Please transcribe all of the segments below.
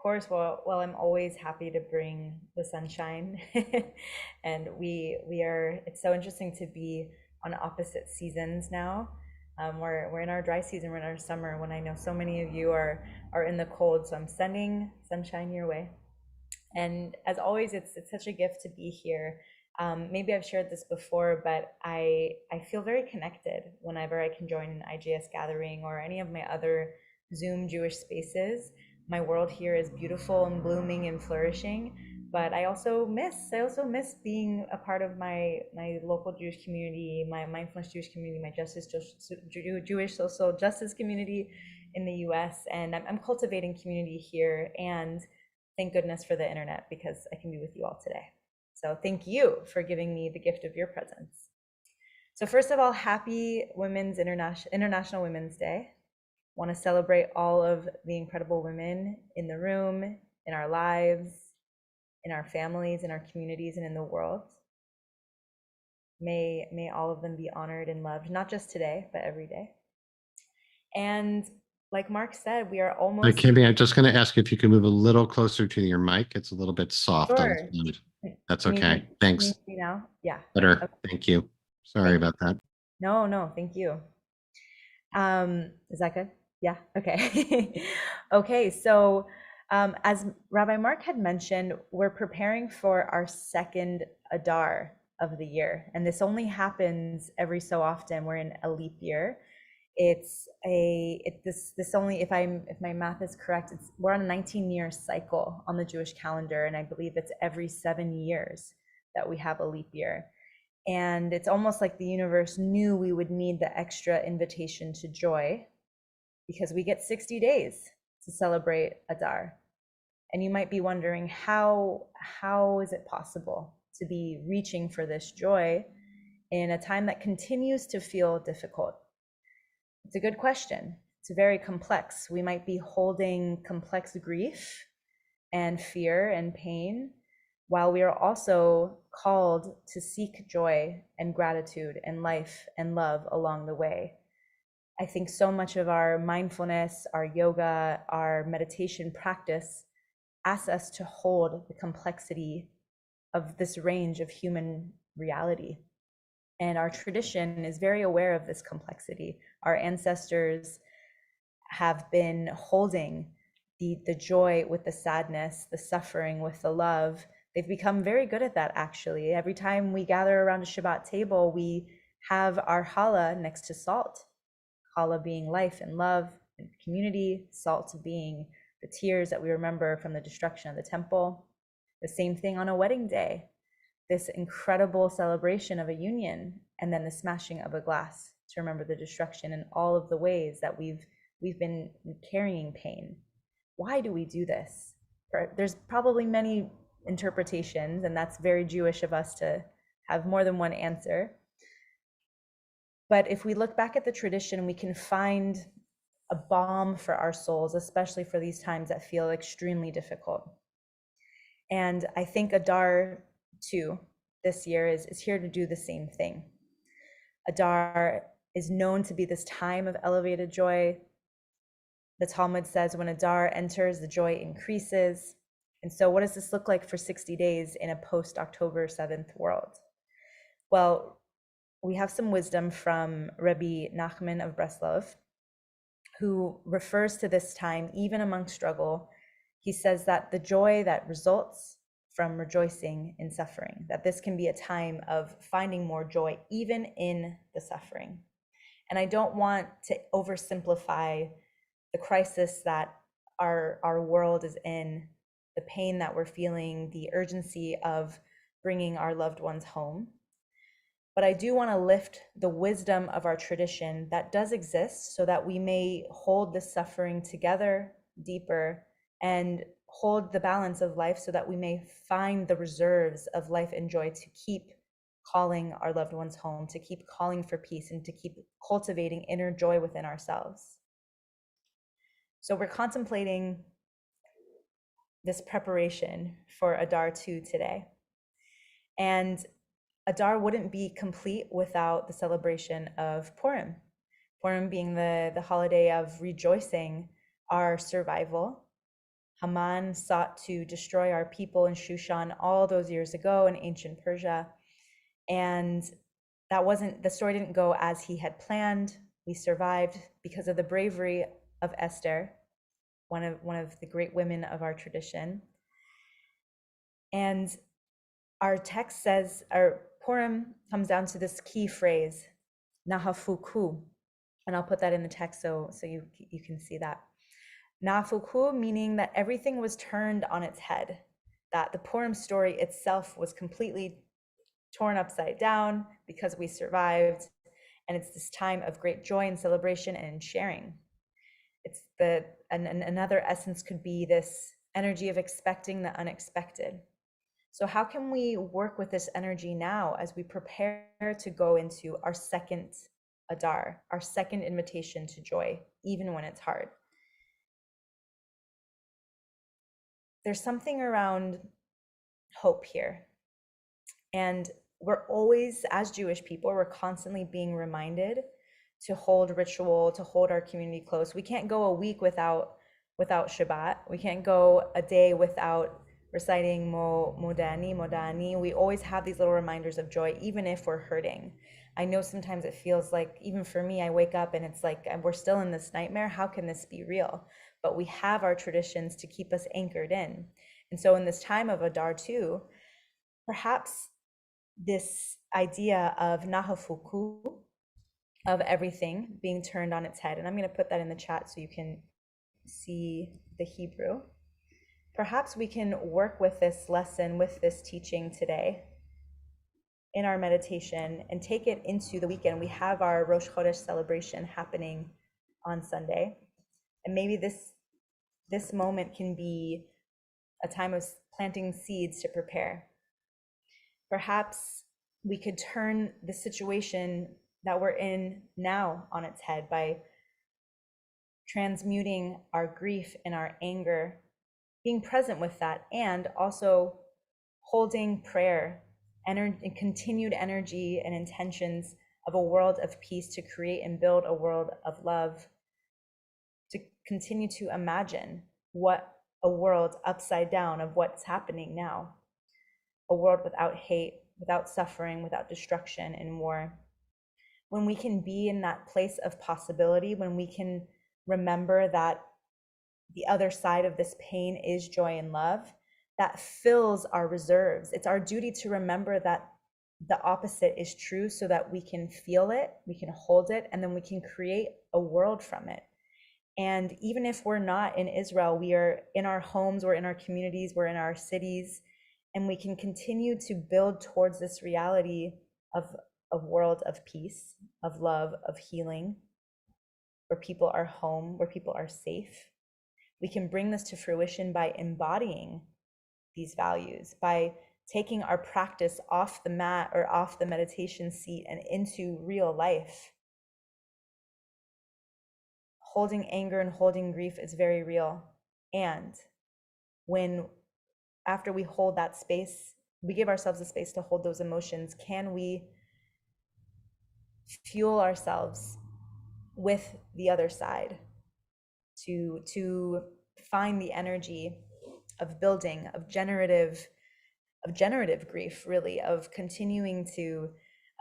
course. Well, I'm always happy to bring the sunshine, and we are. It's so interesting to be on opposite seasons now. We're in our dry season, we're in our summer. When I know so many of you are in the cold, so I'm sending sunshine your way. And as always, it's such a gift to be here. Maybe I've shared this before, but I feel very connected whenever I can join an IGS gathering or any of my other Zoom Jewish spaces. My world here is beautiful and blooming and flourishing, but I also miss being a part of my local Jewish community, my mindfulness Jewish community, my Jewish social justice community in the US, and I'm cultivating community here. And thank goodness for the internet because I can be with you all today. So thank you for giving me the gift of your presence. So first of all, happy International Women's Day. Want to celebrate all of the incredible women in the room, in our lives, in our families, in our communities, and in the world. May all of them be honored and loved, not just today, but every day. And like Mark said, we are almost. Kimmy, I'm just going to ask if you can move a little closer to your mic. It's a little bit soft on the Sure. sound. That's Can you hear, okay. can you Thanks. hear me now? Yeah. Better. Okay. Thank you. Sorry Thank you. about that. No, thank you. Is that good? Yeah, okay. Okay, so as Rabbi Mark had mentioned, we're preparing for our second Adar of the year, and this only happens every so often. We're in a leap year. This only, if my math is correct, we're on a 19-year cycle on the Jewish calendar, and I believe it's every 7 years that we have a leap year. And it's almost like the universe knew we would need the extra invitation to joy because we get 60 days to celebrate Adar. And you might be wondering, how is it possible to be reaching for this joy in a time that continues to feel difficult? It's a good question. It's very complex. We might be holding complex grief and fear and pain, while we are also called to seek joy and gratitude and life and love along the way. I think so much of our mindfulness, our yoga, our meditation practice asks us to hold the complexity of this range of human reality. And our tradition is very aware of this complexity. Our ancestors have been holding the joy with the sadness, the suffering with the love. They've become very good at that, actually. Every time we gather around a Shabbat table, we have our challah next to salt. Challah being life and love and community, salt being the tears that we remember from the destruction of the temple. The same thing on a wedding day, this incredible celebration of a union, and then the smashing of a glass to remember the destruction and all of the ways that we've been carrying pain. Why do we do this? There's probably many interpretations, and that's very Jewish of us to have more than one answer. But if we look back at the tradition, we can find a balm for our souls, especially for these times that feel extremely difficult. And I think Adar 2 this year is here to do the same thing. Adar is known to be this time of elevated joy. The Talmud says when Adar enters, the joy increases. And so what does this look like for 60 days in a post-October 7th world? Well, we have some wisdom from Rabbi Nachman of Breslov, who refers to this time, even among struggle. He says that the joy that results from rejoicing in suffering, that this can be a time of finding more joy even in the suffering. And I don't want to oversimplify the crisis that our world is in, the pain that we're feeling, the urgency of bringing our loved ones home. But I do want to lift the wisdom of our tradition that does exist so that we may hold the suffering together deeper and hold the balance of life so that we may find the reserves of life and joy to keep calling our loved ones home, to keep calling for peace, and to keep cultivating inner joy within ourselves. So we're contemplating this preparation for Adar 2 today. And Adar wouldn't be complete without the celebration of Purim. Purim being the holiday of rejoicing our survival Haman sought to destroy our people in Shushan all those years ago in ancient Persia. And the story didn't go as he had planned. We survived because of the bravery of Esther, one of the great women of our tradition. And our text says, our Purim comes down to this key phrase, nahafuku. And I'll put that in the text so you can see that. Nahafuku, meaning that everything was turned on its head, that the Purim story itself was completely torn upside down because we survived. And it's this time of great joy and celebration and sharing. It's another essence could be this energy of expecting the unexpected. So how can we work with this energy now as we prepare to go into our second Adar, our second invitation to joy, even when it's hard? There's something around hope here. And we're always, as Jewish people, we're constantly being reminded to hold ritual, to hold our community close. We can't go a week without Shabbat. We can't go a day without reciting Modani. We always have these little reminders of joy, even if we're hurting. I know sometimes it feels like, even for me, I wake up and it's like, we're still in this nightmare. How can this be real? But we have our traditions to keep us anchored in. And so in this time of Adar too, perhaps this idea of nahafuku, of everything being turned on its head. And I'm going to put that in the chat so you can see the Hebrew. Perhaps we can work with this lesson, with this teaching today in our meditation and take it into the weekend. We have our Rosh Chodesh celebration happening on Sunday. And maybe this moment can be a time of planting seeds to prepare. Perhaps we could turn the situation that we're in now on its head by transmuting our grief and our anger, being present with that, and also holding prayer and continued energy and intentions of a world of peace to create and build a world of love, to continue to imagine what a world upside down of what's happening now, a world without hate, without suffering, without destruction and war. When we can be in that place of possibility, when we can remember that the other side of this pain is joy and love, that fills our reserves. It's our duty to remember that the opposite is true so that we can feel it, we can hold it, and then we can create a world from it. And even if we're not in Israel, we are in our homes, we're in our communities, we're in our cities, and we can continue to build towards this reality of a world of peace, of love, of healing, where people are home, where people are safe. We can bring this to fruition by embodying these values, by taking our practice off the mat or off the meditation seat and into real life. Holding anger and holding grief is very real. And after we hold that space, we give ourselves a space to hold those emotions, can we fuel ourselves with the other side to find the energy of building, of generative grief, really, of continuing to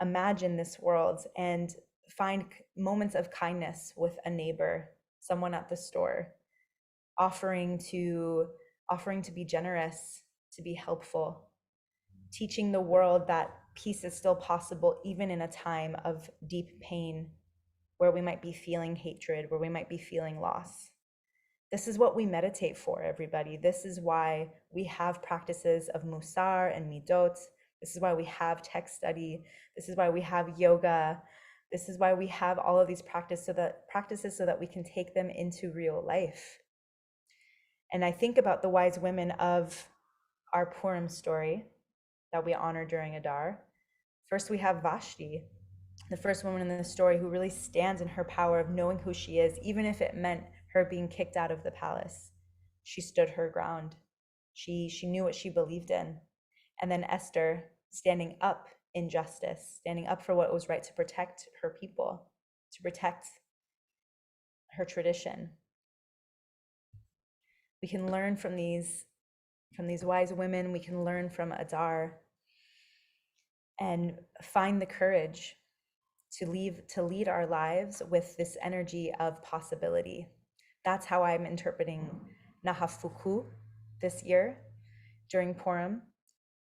imagine this world and find moments of kindness with a neighbor, someone at the store, offering to be generous, to be helpful, teaching the world that peace is still possible even in a time of deep pain, where we might be feeling hatred, where we might be feeling loss. This is what we meditate for, everybody. This is why we have practices of musar and midot. This is why we have text study. This is why we have yoga. This is why we have all of these practices so that we can take them into real life. And I think about the wise women of our Purim story that we honor during Adar. First, we have Vashti, the first woman in the story who really stands in her power of knowing who she is, even if it meant her being kicked out of the palace. She stood her ground. She knew what she believed in. And then Esther, standing up in justice, standing up for what was right to protect her people, to protect her tradition. We can learn from these wise women. We can learn from Adar and find the courage to lead our lives with this energy of possibility. That's how I'm interpreting Nahafuku this year during Purim,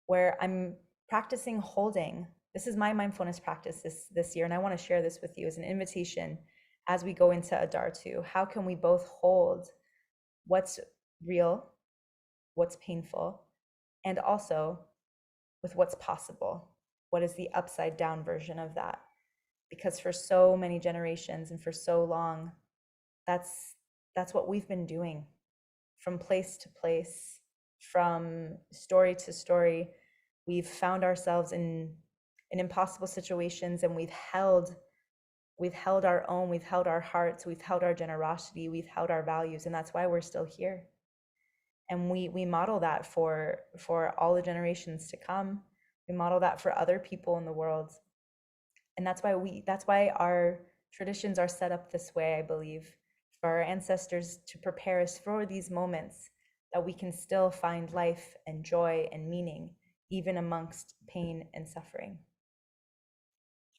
where I'm practicing holding. This is my mindfulness practice this year, and I want to share this with you as an invitation as we go into Adar 2. How can we both hold what's real, what's painful, and also with what's possible? What is the upside down version of that? Because for so many generations and for so long, that's what we've been doing, from place to place, from story to story. We've found ourselves in impossible situations, and we've held our own, we've held our hearts, we've held our generosity, we've held our values, and that's why we're still here. And we model that for all the generations to come. We model that for other people in the world. And that's why our traditions are set up this way, I believe, for our ancestors to prepare us for these moments that we can still find life and joy and meaning, even amongst pain and suffering.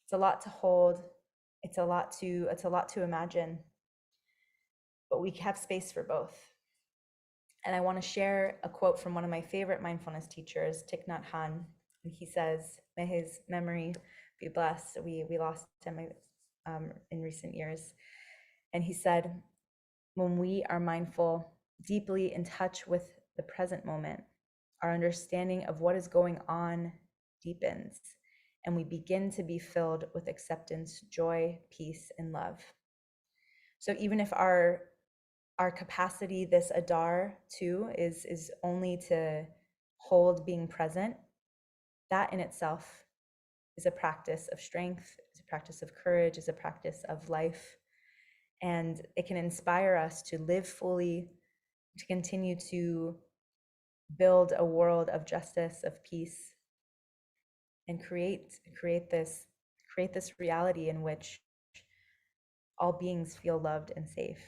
It's a lot to hold. It's a lot to imagine, but we have space for both. And I want to share a quote from one of my favorite mindfulness teachers, Thich Nhat Hanh. And he says, may his memory be blessed. We lost him in recent years. And he said, when we are mindful, deeply in touch with the present moment, our understanding of what is going on deepens, and we begin to be filled with acceptance, joy, peace, and love. So even if our capacity this Adar too is only to hold being present, that in itself is a practice of strength, is a practice of courage, is a practice of life. And it can inspire us to live fully, to continue to build a world of justice, of peace, and create this reality in which all beings feel loved and safe.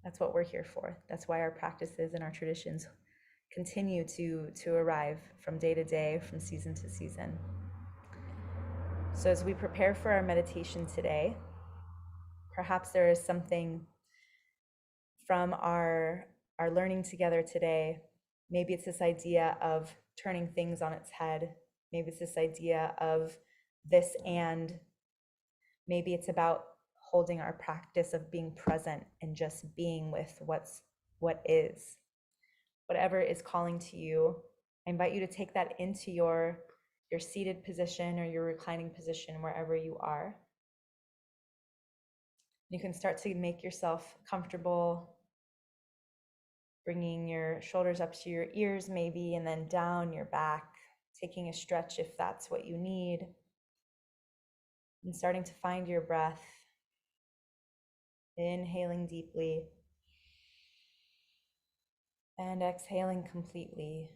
That's what we're here for. That's why our practices and our traditions continue to arrive from day to day, from season to season. So as we prepare for our meditation today, perhaps there is something from our learning together today. Maybe it's this idea of turning things on its head. Maybe it's this idea of this, and maybe it's about holding our practice of being present and just being with what is. Whatever is calling to you, I invite you to take that into your seated position or your reclining position, wherever you are. You can start to make yourself comfortable, bringing your shoulders up to your ears maybe, and then down your back, taking a stretch if that's what you need, and starting to find your breath. Inhaling deeply and exhaling completely.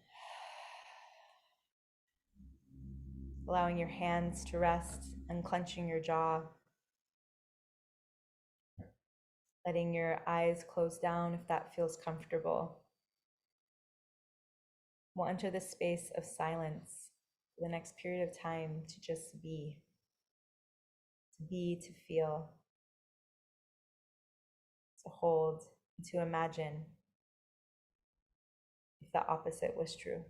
Allowing your hands to rest, unclenching your jaw. Letting your eyes close down if that feels comfortable. We'll enter this space of silence for the next period of time to just be. To feel, to hold, to imagine if the opposite was true.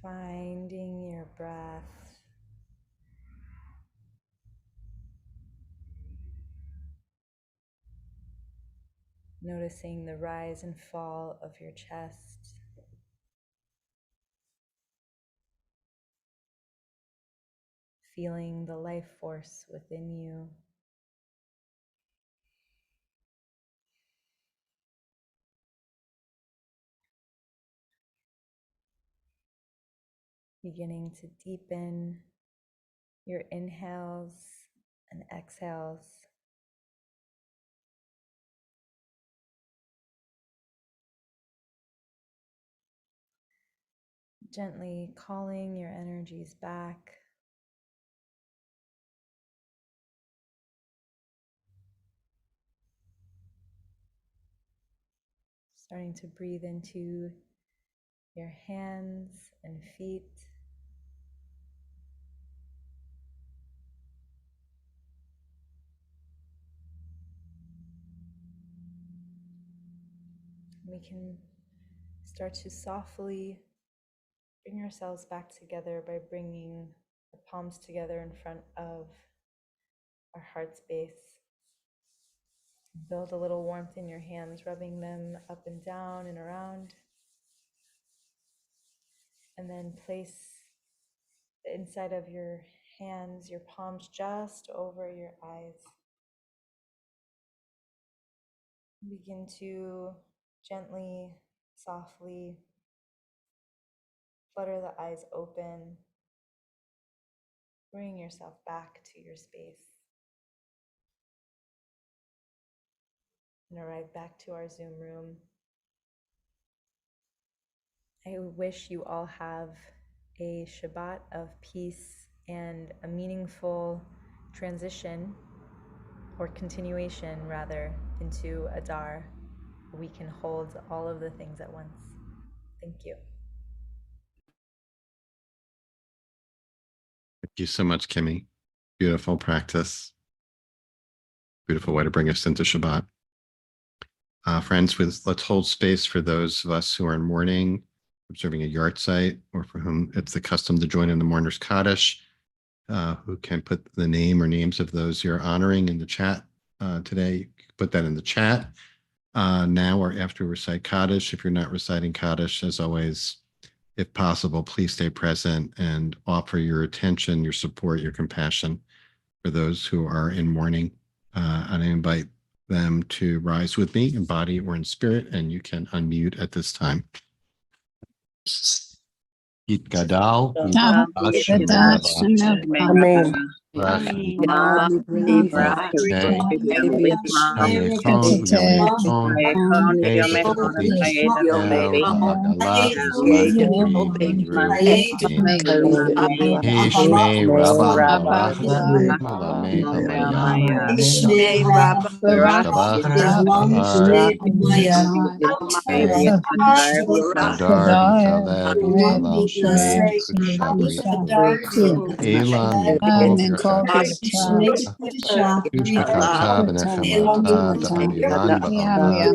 Finding your breath. Noticing the rise and fall of your chest. Feeling the life force within you. Beginning to deepen your inhales and exhales. Gently calling your energies back. Starting to breathe into your hands and feet. We can start to softly bring ourselves back together by bringing the palms together in front of our heart space. Build a little warmth in your hands, rubbing them up and down and around. And then place the inside of your hands, your palms just over your eyes. Begin to gently, softly flutter the eyes open. Bring yourself back to your space. And arrive back to our Zoom room. I wish you all have a Shabbat of peace and a meaningful transition, or continuation rather, into Adar. We can hold all of the things at once. Thank you. Thank you so much, Kimmy. Beautiful practice. Beautiful way to bring us into Shabbat. Friends, let's hold space for those of us who are in mourning, observing a yard site, or for whom it's the custom to join in the mourner's Kaddish, who can put the name or names of those you're honoring in the chat today. Put that in the chat now or after we recite Kaddish. If you're not reciting Kaddish, as always, if possible, please stay present and offer your attention, your support, your compassion for those who are in mourning. And I invite them to rise with me in body or in spirit, and you can unmute at this time. Yitgadal, Amen. Hishmei Rabba Barachta Malame Hamaya Tabach Adar Vitalev Vitalal Shem Kudshabri Elam Yankol Ushbekata Benechamata Da'adiran Ba'olam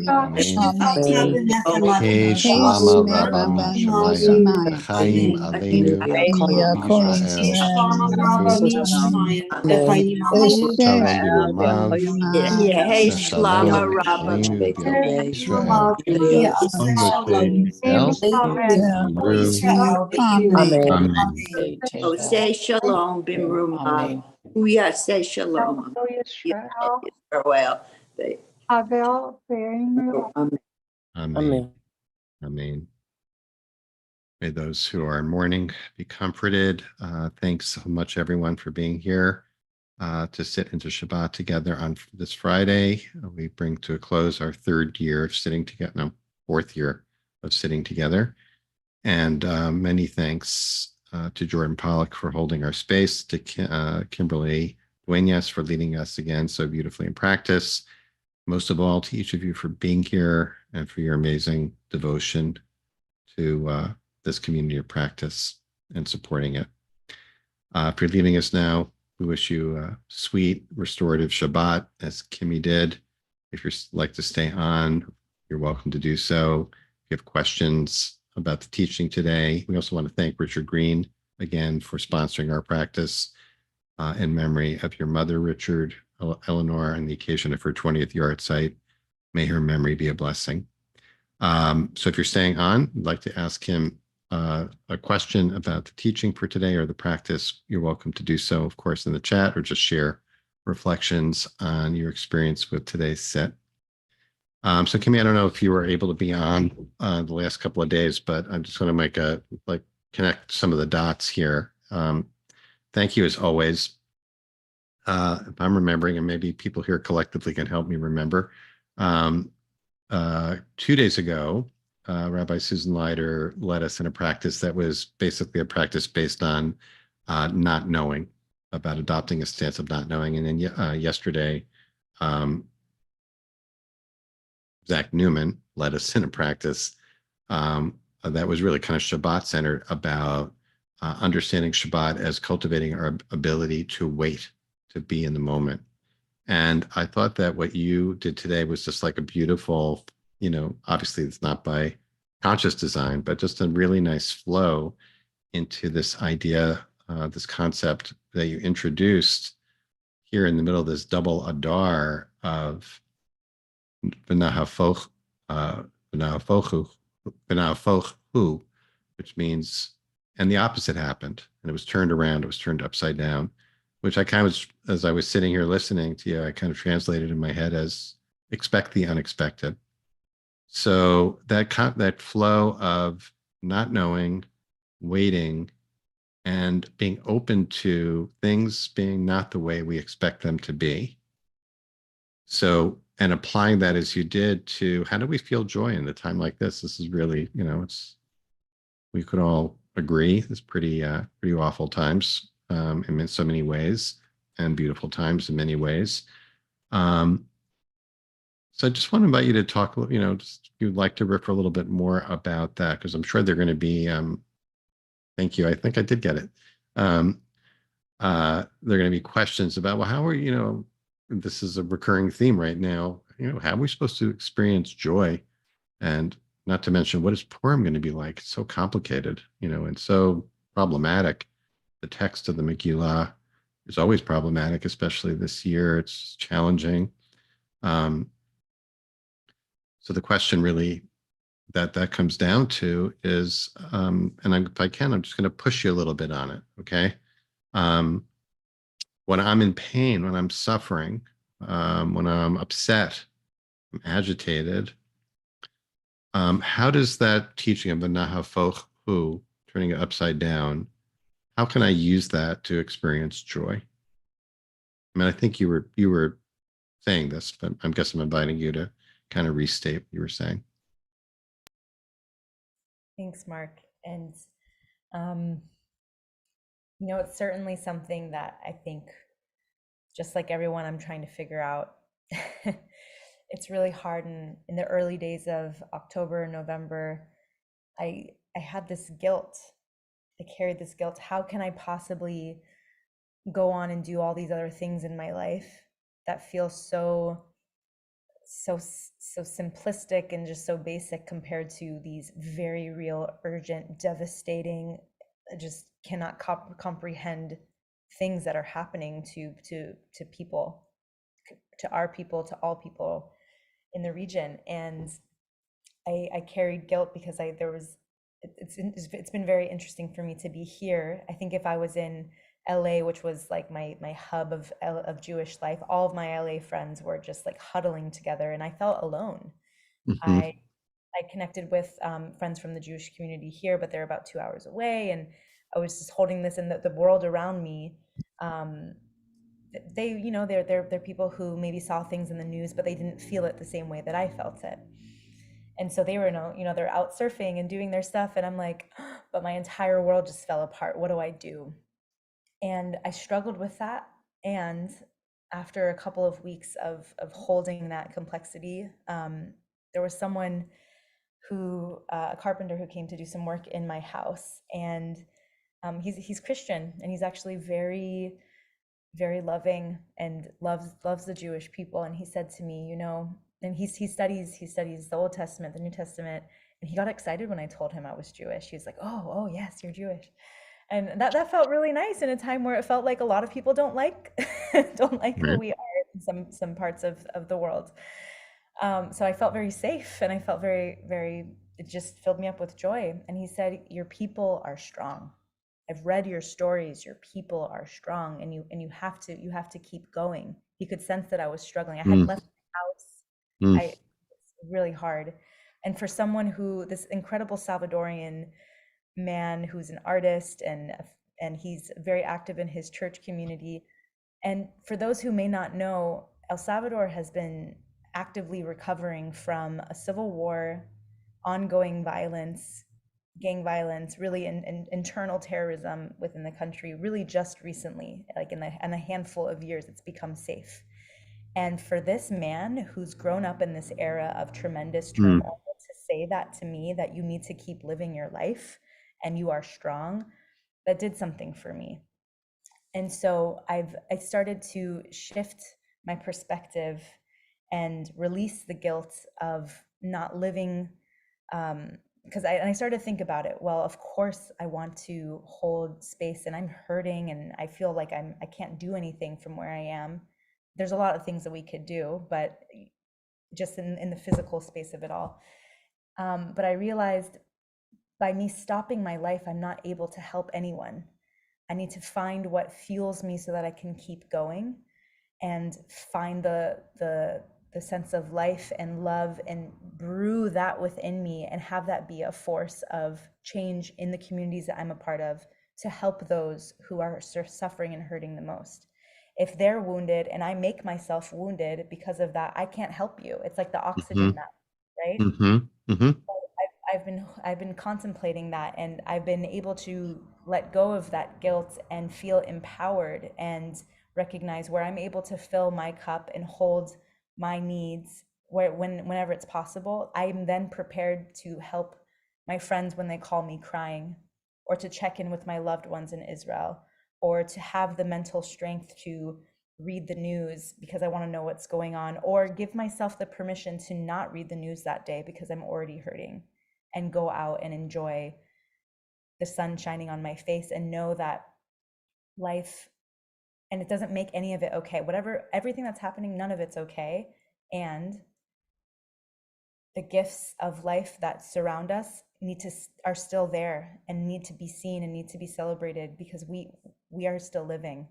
Amen. Hey Shlama Rabba Mishamaya Chaim Aleinu Yisrael Shalom B'Romav Shalom Aleinu B'Yam Yisrael El Amen. Oh, say shalom, Bimruma. Yeah, say shalom. Well, Amen. Amen. May those who are in mourning be comforted. Thanks so much, everyone, for being here to sit into Shabbat together on this Friday. We bring to a close our third year of sitting together, no, fourth year of sitting together. And many thanks to Jordan Pollock for holding our space, to Kimberly Deuñas for leading us again so beautifully in practice. Most of all, to each of you for being here and for your amazing devotion to this community of practice and supporting it. If you're leaving us now, we wish you a sweet, restorative Shabbat, as Kimmy did. If you'd like to stay on, you're welcome to do so. If you have questions, about the teaching today. We also want to thank Richard Green again for sponsoring our practice in memory of your mother, Richard, Eleanor, and the occasion of her 20th yard site. May her memory be a blessing. So if you're staying on, I'd like to ask him a question about the teaching for today or the practice. You're welcome to do so, of course, in the chat, or just share reflections on your experience with today's set. So Kimmy, I don't know if you were able to be on the last couple of days, but I'm just going to make connect some of the dots here. Thank you as always. If I'm remembering, and maybe people here collectively can help me remember. 2 days ago, Rabbi Susan Leiter led us in a practice that was basically a practice based on not knowing, about adopting a stance of not knowing. And then yesterday, Zach Newman led us in a practice that was really kind of Shabbat centered, about understanding Shabbat as cultivating our ability to wait, to be in the moment. And I thought that what you did today was just like a beautiful, obviously it's not by conscious design, but just a really nice flow into this idea, this concept that you introduced here in the middle of this double adar of v'nahafochu, which means, and the opposite happened, and it was turned around, it was turned upside down, which I kind of, as I was sitting here listening to you, I kind of translated in my head as expect the unexpected. So that flow of not knowing, waiting, and being open to things being not the way we expect them to be. So, and applying that as you did to how do we feel joy in a time like this? This is really, we could all agree it's pretty awful times in so many ways, and beautiful times in many ways. So I just want to invite you to talk, just if you'd like to riff a little bit more about that, because I'm sure they're going to be, thank you, I think I did get it. They're going to be questions about, well, how are, this is a recurring theme right now, how are we supposed to experience joy? And not to mention, what is Purim going to be like? It's so complicated, and so problematic. The text of the Megillah is always problematic, especially this year. It's challenging. So the question really that comes down to is, and if I can, I'm just going to push you a little bit on it, okay? When I'm in pain, when I'm suffering, when I'm upset, I'm agitated, how does that teaching of v'nahafochu, turning it upside down, how can I use that to experience joy? I mean, I think you were saying this, but I guess I'm inviting you to kind of restate what you were saying. Thanks, Mark. And, it's certainly something that I think, just like everyone, I'm trying to figure out. It's really hard. In the early days of October, November, I had this guilt. I carried this guilt. How can I possibly go on and do all these other things in my life that feel so simplistic and just so basic compared to these very real, urgent, devastating, just cannot comprehend things that are happening to people, to our people, to all people in the region. And I carried guilt because it's been very interesting for me to be here. I think if I was in LA, which was like my hub of Jewish life, all of my LA friends were just like huddling together, and I felt alone. I connected with friends from the Jewish community here, but they're about 2 hours away, and I was just holding this in the world around me. They're people who maybe saw things in the news, but they didn't feel it the same way that I felt it. And so they were, they're out surfing and doing their stuff, and I'm like, but my entire world just fell apart. What do I do? And I struggled with that. And after a couple of weeks of holding that complexity, there was someone a carpenter who came to do some work in my house. And he's Christian, and he's actually very, very loving and loves the Jewish people. And he said to me, and he studies the Old Testament, the New Testament, and he got excited when I told him I was Jewish. He was like, oh yes, you're Jewish. And that felt really nice in a time where it felt like a lot of people don't like who we are in some parts of the world. So I felt very safe, and I felt very, very, it just filled me up with joy. And he said, your people are strong. I've read your stories. Your people are strong, and you have to keep going. He could sense that I was struggling. I had left my house. It's really hard. And for someone this incredible Salvadorian man who's an artist, and he's very active in his church community. And for those who may not know, El Salvador has been actively recovering from a civil war, ongoing violence, gang violence, really internal terrorism within the country. Really, just recently, like in a handful of years, it's become safe. And for this man who's grown up in this era of tremendous turmoil to say that to me, that you need to keep living your life and you are strong, that did something for me. And so I started to shift my perspective and release the guilt of not living, because I started to think about it. Well, of course I want to hold space, and I'm hurting, and I feel like I can't do anything from where I am. There's a lot of things that we could do, but just in the physical space of it all. But I realized by me stopping my life, I'm not able to help anyone. I need to find what fuels me so that I can keep going, and find the sense of life and love, and brew that within me, and have that be a force of change in the communities that I'm a part of, to help those who are suffering and hurting the most. If they're wounded and I make myself wounded because of that, I can't help you. It's like the oxygen mask, right? I've been contemplating that, and I've been able to let go of that guilt and feel empowered, and recognize where I'm able to fill my cup and hold my needs whenever it's possible. I'm then prepared to help my friends when they call me crying, or to check in with my loved ones in Israel, or to have the mental strength to read the news because I want to know what's going on, or give myself the permission to not read the news that day because I'm already hurting, and go out and enjoy the sun shining on my face, and know that life, and it doesn't make any of it okay. Everything that's happening, none of it's okay. And the gifts of life that surround us are still there, and need to be seen, and need to be celebrated, because we are still living,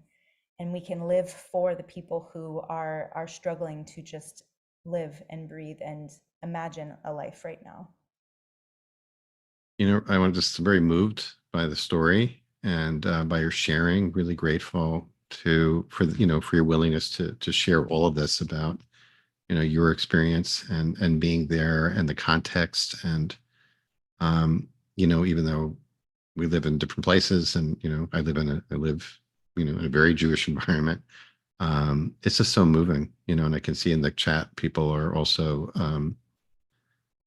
and we can live for the people who are struggling to just live and breathe and imagine a life right now. I'm just very moved by the story, and by your sharing. Really grateful for your willingness to share all of this about your experience and being there, and the context, and even though we live in different places, and I live in a very Jewish environment. It's just so moving, and I can see in the chat people are also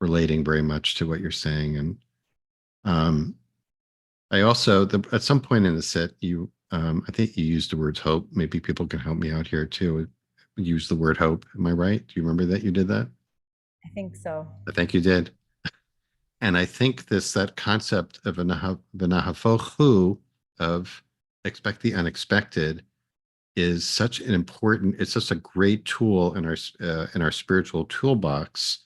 relating very much to what you're saying. And I also, at some point in the set, I think you used the words hope. Maybe people can help me out here too. Use the word hope. Am I right? Do you remember that you did that? I think so. I think you did. And I think that concept of v'nahafochu, of expect the unexpected, is such it's such a great tool in our spiritual toolbox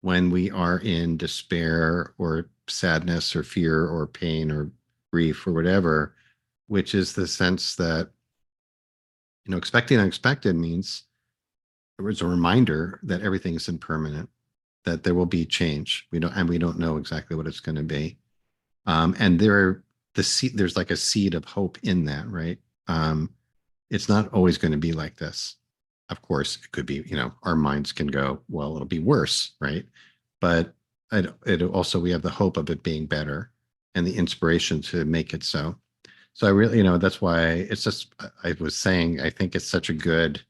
when we are in despair, or sadness, or fear, or pain, or grief, or whatever, which is the sense that expecting unexpected means it's a reminder that everything is impermanent, that there will be change. We don't know exactly what it's going to be. And there's like a seed of hope in that, right? It's not always going to be like this. Of course, it could be, our minds can go, well, it'll be worse, right? But it also, we have the hope of it being better, and the inspiration to make it so. So I really, that's why it's just, I was saying, I think it's such a good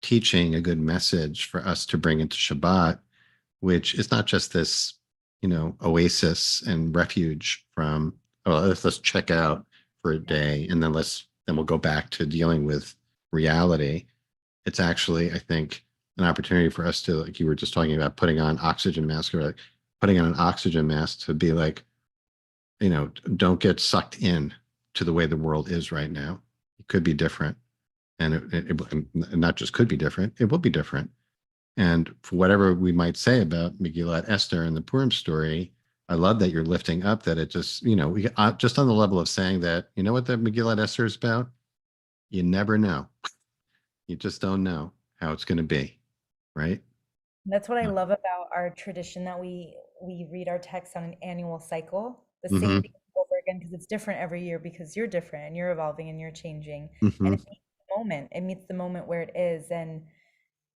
teaching, a good message for us to bring into Shabbat, which is not just this, oasis and refuge from, oh, let's check out for a day, and then we'll go back to dealing with reality. It's actually, I think, an opportunity for us to, like you were just talking about, putting on oxygen masks, or like putting on an oxygen mask to be like, don't get sucked in to the way the world is right now. It could be different. And it not just could be different, it will be different. And for whatever we might say about Megillat Esther and the Purim story, I love that you're lifting up that it just, just on the level of saying that, you know what the Megillat Esther is about? You never know. You just don't know how it's going to be, right? That's what I love about our tradition, that we read our text on an annual cycle, the same thing over again, because it's different every year, because you're different and you're evolving and you're changing. And it meets the moment. It meets the moment where it is. And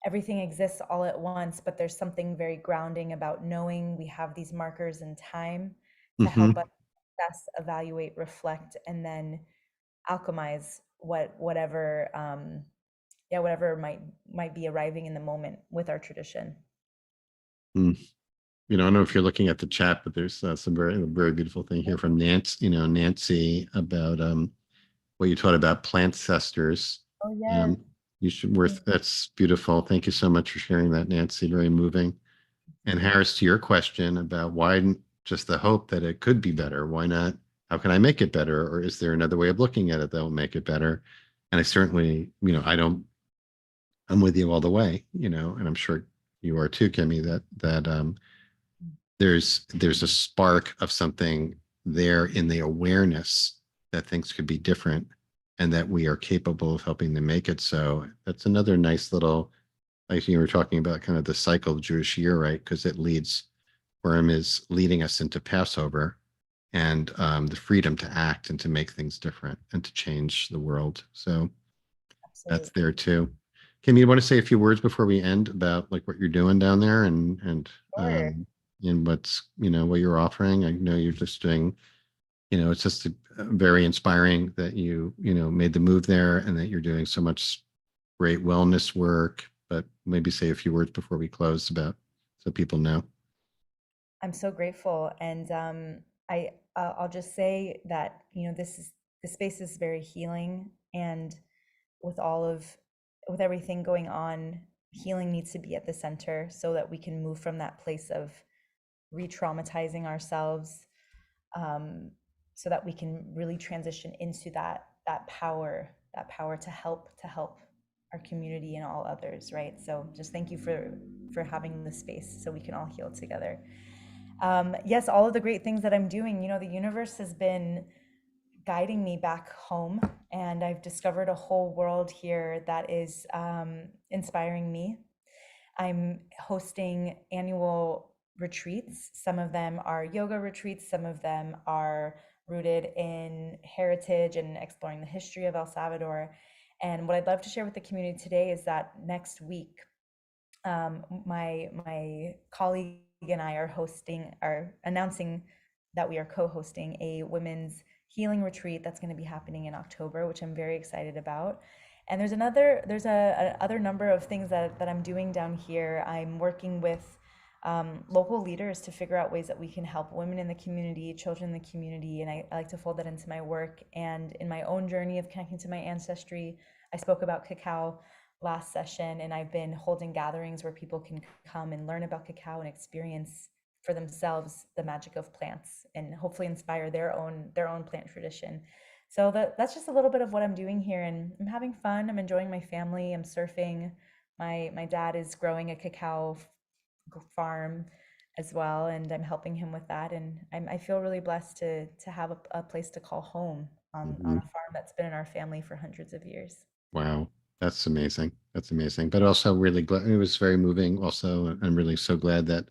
everything exists all at once, but there's something very grounding about knowing we have these markers in time to help us assess, evaluate, reflect, and then alchemize whatever might be arriving in the moment with our tradition. I don't know if you're looking at the chat, but there's some very, very beautiful thing here from Nancy, Nancy, about what you taught about plant cesters. Oh, yeah. You should that's beautiful. Thank you so much for sharing that, Nancy. Very moving. And Harris, to your question about why just the hope that it could be better, why not? How can I make it better? Or is there another way of looking at it that will make it better? And I certainly, I'm with you all the way, and I'm sure you are too, Kimmy, that there's a spark of something there in the awareness that things could be different and that we are capable of helping them make it so. That's another nice little, like you were talking about, kind of the cycle of Jewish year, right? Because Purim is leading us into Passover and the freedom to act and to make things different and to change the world. So that's there too. Kim, you want to say a few words before we end about like what you're doing down there and what's, what you're offering? I know you're just doing, it's just very inspiring that you made the move there and that you're doing so much great wellness work, but maybe say a few words before we close about, so people know. I'm so grateful. And I'll just say that, this space is very healing, and with everything going on, healing needs to be at the center so that we can move from that place of re-traumatizing ourselves, so that we can really transition into that power to help our community and all others, right? So just thank you for having this space so we can all heal together. Yes, all of the great things that I'm doing, the universe has been guiding me back home, and I've discovered a whole world here that is inspiring me. I'm hosting annual retreats. Some of them are yoga retreats, some of them are rooted in heritage and exploring the history of El Salvador. And what I'd love to share with the community today is that next week, my colleague and I are announcing that we are co-hosting a women's healing retreat that's going to be happening in October, which I'm very excited about. And there's a other number of things that I'm doing down here. I'm working with local leaders to figure out ways that we can help women in the community, children in the community, and I like to fold that into my work. And in my own journey of connecting to my ancestry, I spoke about cacao last session, and I've been holding gatherings where people can come and learn about cacao and experience for themselves the magic of plants, and hopefully inspire their own plant tradition. So that's just a little bit of what I'm doing here, and I'm having fun. I'm enjoying my family. I'm surfing. My dad is growing a cacao farm as well, and I'm helping him with that. And I feel really blessed to have a place to call home on a farm that's been in our family for hundreds of years. Wow. That's amazing. That's amazing. But also really glad, it was very moving also. I'm really so glad that,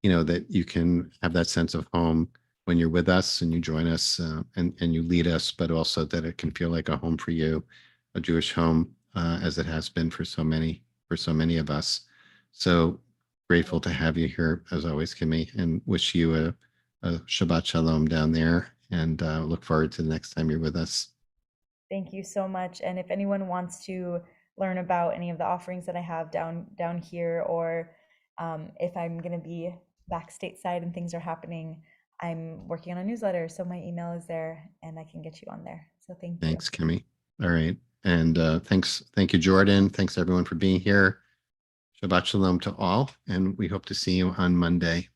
that you can have that sense of home when you're with us and you join us and you lead us, but also that it can feel like a home for you, a Jewish home, as it has been for so many of us. So grateful to have you here as always, Kimmy, and wish you a Shabbat Shalom down there, and look forward to the next time you're with us. Thank you so much. And if anyone wants to learn about any of the offerings that I have down here, or if I'm going to be back stateside and things are happening, I'm working on a newsletter. So my email is there and I can get you on there. So thank you. Thanks, Kimmy. All right. And thank you, Jordan. Thanks everyone for being here. Shabbat Shalom to all. And we hope to see you on Monday.